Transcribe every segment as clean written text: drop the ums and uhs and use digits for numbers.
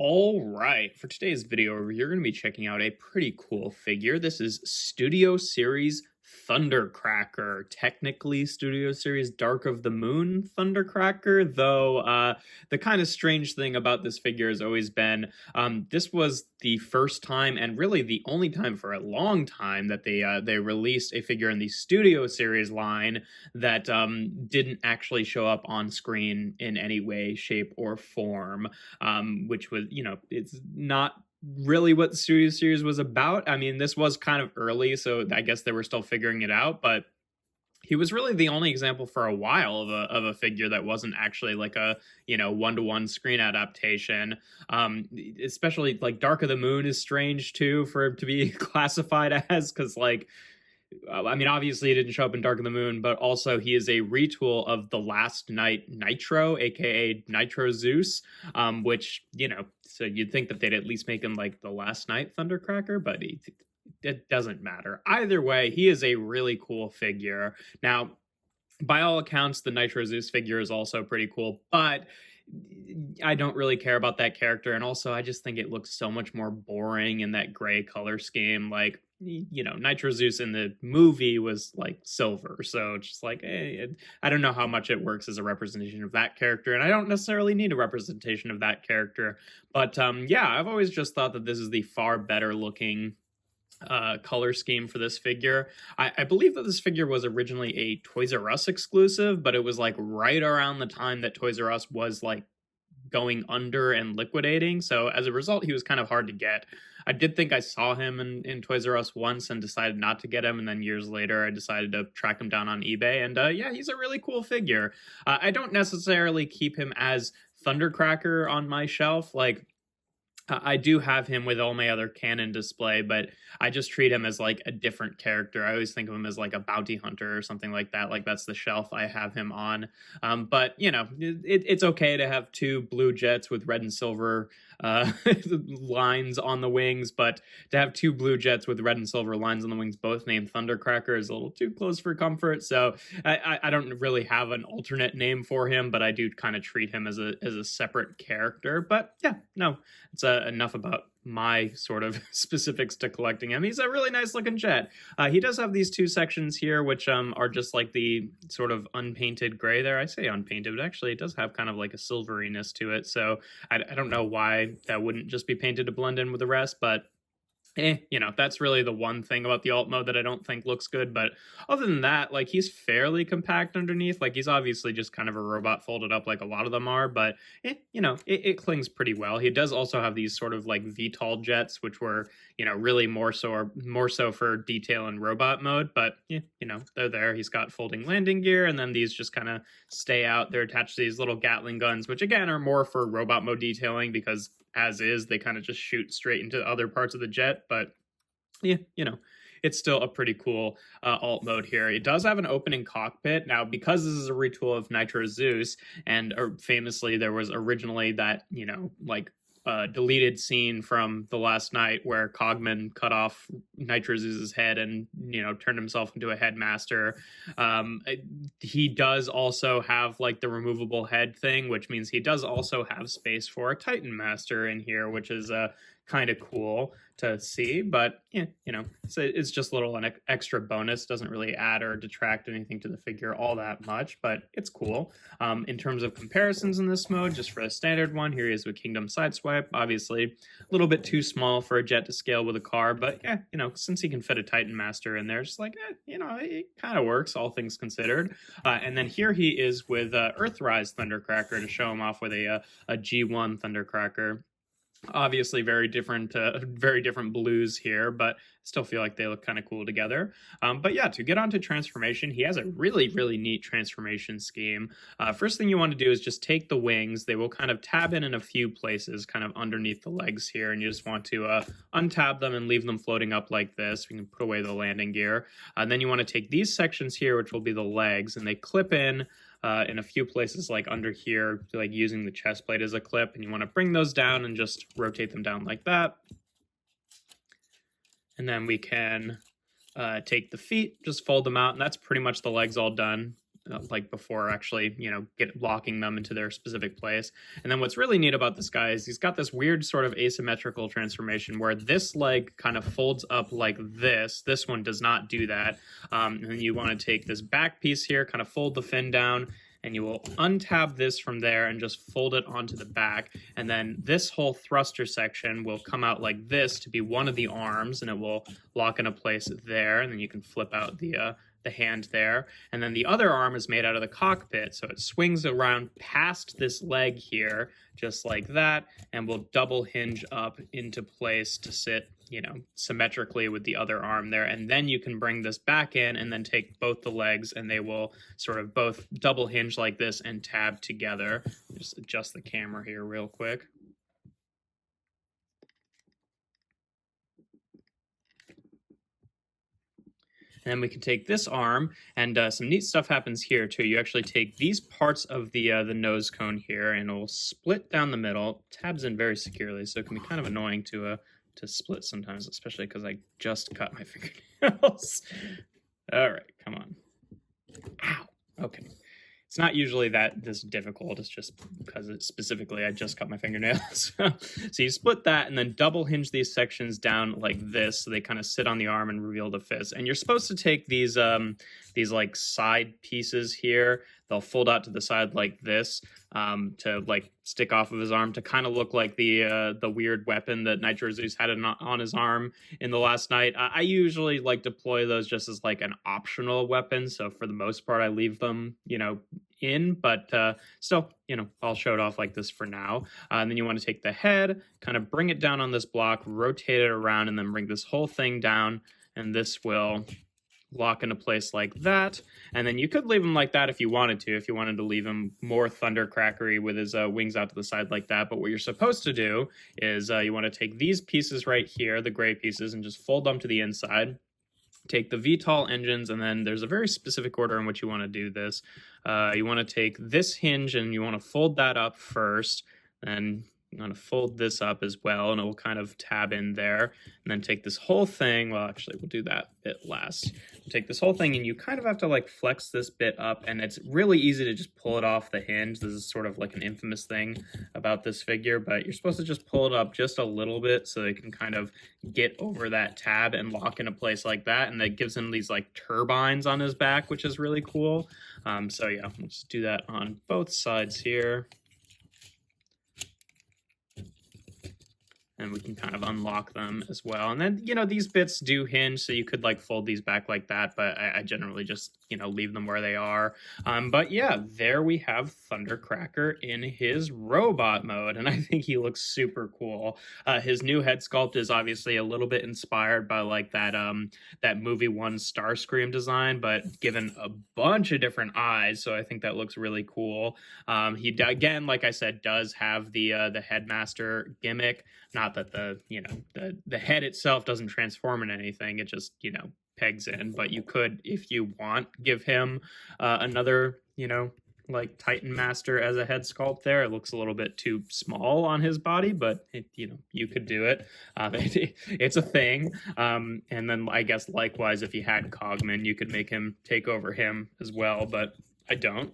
All right, for today's video, you're going to be checking out a pretty cool figure. This is Studio Series Thundercracker. Technically, Studio Series Dark of the Moon Thundercracker, though the kind of strange thing about this figure has always been this was the first time and really the only time for a long time that they released a figure in the Studio Series line that didn't actually show up on screen in any way, shape, or form, which was, it's not really what the Studio Series was about. I mean, this was kind of early, so I guess they were still figuring it out, but he was really the only example for a while of a figure that wasn't actually like a one-to-one screen adaptation. Especially like Dark of the Moon is strange too for it to be classified as, because I mean, obviously he didn't show up in Dark of the Moon, but also he is a retool of the Last Night Nitro, aka Nitro Zeus, which, so you'd think that they'd at least make him like the Last Night Thundercracker, but it doesn't matter. Either way, he is a really cool figure. Now, by all accounts, the Nitro Zeus figure is also pretty cool, but I don't really care about that character, and also I just think it looks so much more boring in that gray color scheme. Like, Nitro Zeus in the movie was like silver, so it's just like, I don't know how much it works as a representation of that character, and I don't necessarily need a representation of that character. But yeah, I've always just thought that this is the far better looking color scheme for this figure. I believe that this figure was originally a Toys R Us exclusive, but it was like right around the time that Toys R Us was like going under and liquidating, so as a result he was kind of hard to get. I did think I saw him in Toys R Us once and decided not to get him, and then years later I decided to track him down on eBay, and yeah, he's a really cool figure. I don't necessarily keep him as Thundercracker on my shelf. Like, I do have him with all my other canon display, but I just treat him as like a different character. I always think of him as like a bounty hunter or something like that. Like, that's the shelf I have him on. But it's okay to have two blue jets with red and silver lines on the wings, but to have two blue jets with red and silver lines on the wings, both named Thundercracker, is a little too close for comfort. So I don't really have an alternate name for him, but I do kind of treat him as a separate character. But yeah, no, it's enough about my sort of specifics to collecting him. He's a really nice looking jet. He does have these two sections here, which are just like the sort of unpainted gray there. I say unpainted, but actually it does have kind of like a silveriness to it. So I don't know why that wouldn't just be painted to blend in with the rest, but that's really the one thing about the alt mode that I don't think looks good. But other than that, like, he's fairly compact underneath. Like, he's obviously just kind of a robot folded up like a lot of them are, but it clings pretty well. He does also have these sort of like VTOL jets, which were really more so for detail and robot mode, but they're there. He's got folding landing gear, and then these just kind of stay out. They're attached to these little Gatling guns, which again are more for robot mode detailing, because as is, they kind of just shoot straight into other parts of the jet. But yeah, it's still a pretty cool alt mode here. It does have an opening cockpit. Now, because this is a retool of Nitro Zeus, and famously there was originally that, deleted scene from The Last Night where Cogman cut off Nitro Zeus's head and, turned himself into a headmaster. He does also have like the removable head thing, which means he does also have space for a Titan Master in here, which is kind of cool to see. But it's just a little an extra bonus. Doesn't really add or detract anything to the figure all that much, but it's cool. In terms of comparisons in this mode, just for a standard one, here he is with Kingdom Sideswipe. Obviously a little bit too small for a jet to scale with a car, but yeah, since he can fit a Titan Master in there, just like it kind of works, all things considered. And then here he is with Earthrise Thundercracker to show him off with a G1 Thundercracker. Obviously very different blues here, but still feel like they look kind of cool together. But yeah, to get onto transformation, he has a really, really neat transformation scheme. First thing you want to do is just take the wings. They will kind of tab in a few places, kind of underneath the legs here, and you just want to untab them and leave them floating up like this. We can put away the landing gear. And then you want to take these sections here, which will be the legs, and they clip in a few places, like under here, like using the chest plate as a clip, and you want to bring those down and just rotate them down like that. And then we can take the feet, just fold them out, and that's pretty much the legs all done. like before actually, locking them into their specific place. And then what's really neat about this guy is he's got this weird sort of asymmetrical transformation where this leg kind of folds up like this. This one does not do that. And you want to take this back piece here, kind of fold the fin down, and you will untab this from there and just fold it onto the back. And then this whole thruster section will come out like this to be one of the arms, and it will lock into place there. And then you can flip out the hand there. And then the other arm is made out of the cockpit, so it swings around past this leg here, just like that, and will double hinge up into place to sit, symmetrically with the other arm there. And then you can bring this back in and then take both the legs, and they will sort of both double hinge like this and tab together. Just adjust the camera here real quick. And then we can take this arm, and some neat stuff happens here too. You actually take these parts of the nose cone here, and it will split down the middle. Tabs in very securely, so it can be kind of annoying to split sometimes, especially because I just cut my fingernails. All right, come on. Ow. Okay. It's not usually this difficult. It's just because specifically I just cut my fingernails. So you split that and then double hinge these sections down like this, so they kind of sit on the arm and reveal the fist. And you're supposed to take these like side pieces here. They'll fold out to the side like this to like stick off of his arm to kind of look like the weird weapon that Nitro Zeus had on his arm in the last night. I usually like deploy those just as like an optional weapon. So for the most part, I leave them, in, but still, I'll show it off like this for now. And then you want to take the head, kind of bring it down on this block, rotate it around, and then bring this whole thing down. And this will lock into place like that. And then you could leave him like that if you wanted to leave him more Thundercrackery with his wings out to the side like that. But what you're supposed to do is you want to take these pieces right here, the gray pieces, and just fold them to the inside. Take the VTOL engines, and then there's a very specific order in which you want to do this. You want to take this hinge and you want to fold that up first, then I'm going to fold this up as well, and it will kind of tab in there. And then take this whole thing. Well, actually, we'll do that bit last. Take this whole thing, and you kind of have to like flex this bit up, and it's really easy to just pull it off the hinge. This is sort of like an infamous thing about this figure, but you're supposed to just pull it up just a little bit so they can kind of get over that tab and lock into place like that. And that gives him these like turbines on his back, which is really cool. So yeah, let's do that on both sides here. And we can kind of unlock them as well. And then, these bits do hinge, so you could like fold these back like that, but I generally just, leave them where they are. But yeah, there we have Thundercracker in his robot mode, and I think he looks super cool. His new head sculpt is obviously a little bit inspired by like that movie one Starscream design, but given a bunch of different eyes, so I think that looks really cool. He, again, like I said, does have the headmaster gimmick. Not that the head itself doesn't transform into anything. It just, pegs in. But you could, if you want, give him another, like Titan Master as a head sculpt there. It looks a little bit too small on his body, but you could do it. It's a thing. And then I guess likewise, if you had Cogman, you could make him take over him as well, but I don't.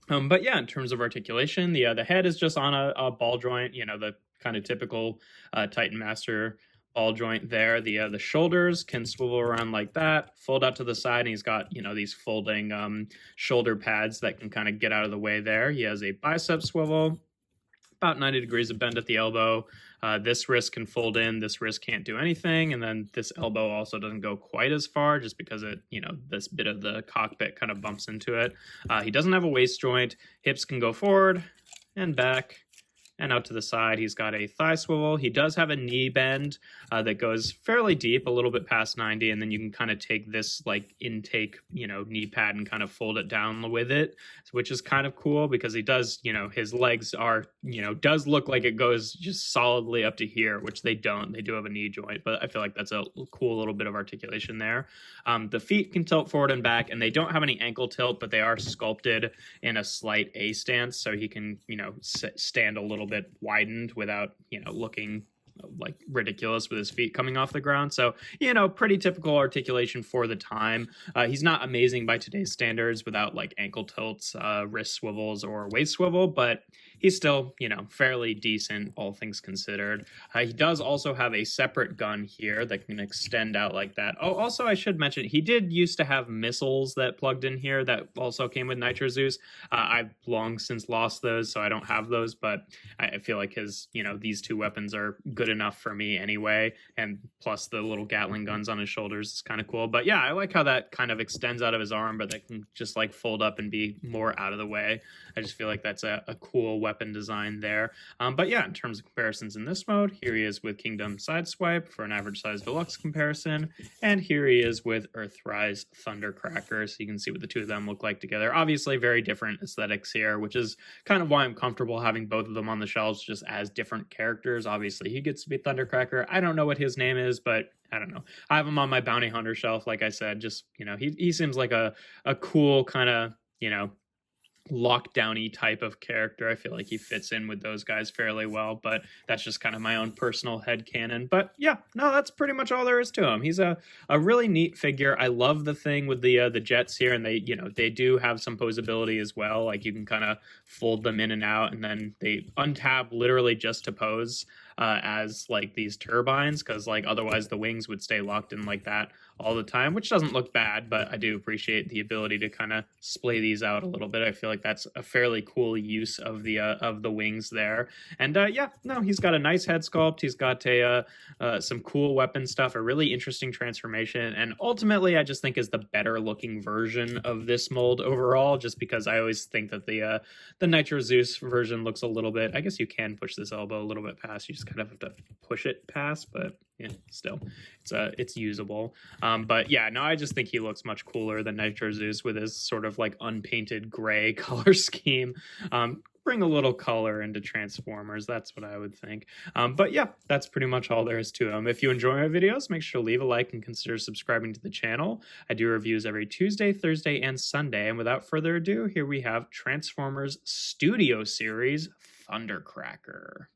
But yeah, in terms of articulation, the head is just on a ball joint, the kind of typical Titan Master ball joint there. The shoulders can swivel around like that, fold out to the side, and he's got, these folding shoulder pads that can kind of get out of the way there. He has a bicep swivel, about 90 degrees of bend at the elbow. This wrist can fold in, this wrist can't do anything, and then this elbow also doesn't go quite as far just because it, this bit of the cockpit kind of bumps into it. He doesn't have a waist joint. Hips can go forward and back and out to the side. He's got a thigh swivel. He does have a knee bend that goes fairly deep, a little bit past 90, and then you can kind of take this like intake, knee pad and kind of fold it down with it, which is kind of cool because he does, his legs are, does look like it goes just solidly up to here, which they don't. They do have a knee joint, but I feel like that's a cool little bit of articulation there. The feet can tilt forward and back, and they don't have any ankle tilt, but they are sculpted in a slight A stance, so he can, stand a little bit widened without, looking like ridiculous with his feet coming off the ground. So, pretty typical articulation for the time. He's not amazing by today's standards without like ankle tilts, wrist swivels, or waist swivel, but he's still, fairly decent, all things considered. He does also have a separate gun here that can extend out like that. Oh, also, I should mention, he did used to have missiles that plugged in here that also came with Nitro Zeus. I've long since lost those, so I don't have those, but I feel like his, these two weapons are good enough for me anyway, and plus the little Gatling guns on his shoulders is kind of cool. But yeah, I like how that kind of extends out of his arm, but that can just like fold up and be more out of the way. I just feel like that's a cool weapon design there. But yeah, in terms of comparisons in this mode, here he is with Kingdom Sideswipe for an average size deluxe comparison, and here he is with Earthrise Thundercracker, so you can see what the two of them look like together. Obviously very different aesthetics here, which is kind of why I'm comfortable having both of them on the shelves just as different characters. Obviously he gets to be Thundercracker. I don't know what his name is, but I don't know. I have him on my bounty hunter shelf, like I said. Just, he seems like a cool kind of, lockdowny type of character. I feel like he fits in with those guys fairly well, but that's just kind of my own personal headcanon. But yeah, no, that's pretty much all there is to him. He's a really neat figure. I love the thing with the jets here, and they do have some posability as well. Like you can kind of fold them in and out, and then they untab literally just to pose as like these turbines, because like otherwise the wings would stay locked in like that all the time, which doesn't look bad, but I do appreciate the ability to kind of splay these out a little bit. I feel like that's a fairly cool use of the wings there. And yeah, no, he's got a nice head sculpt. He's got some cool weapon stuff, a really interesting transformation, and ultimately I just think is the better looking version of this mold overall, just because I always think that the Nitro Zeus version looks a little bit, I guess you can push this elbow a little bit past, you just kind of have to push it past, but yeah, still, it's usable. But yeah, no, I just think he looks much cooler than Nitro Zeus with his sort of like unpainted gray color scheme. Bring a little color into Transformers, that's what I would think. But yeah, that's pretty much all there is to him. If you enjoy my videos, make sure to leave a like and consider subscribing to the channel. I do reviews every Tuesday, Thursday, and Sunday. And without further ado, here we have Transformers Studio Series Thundercracker.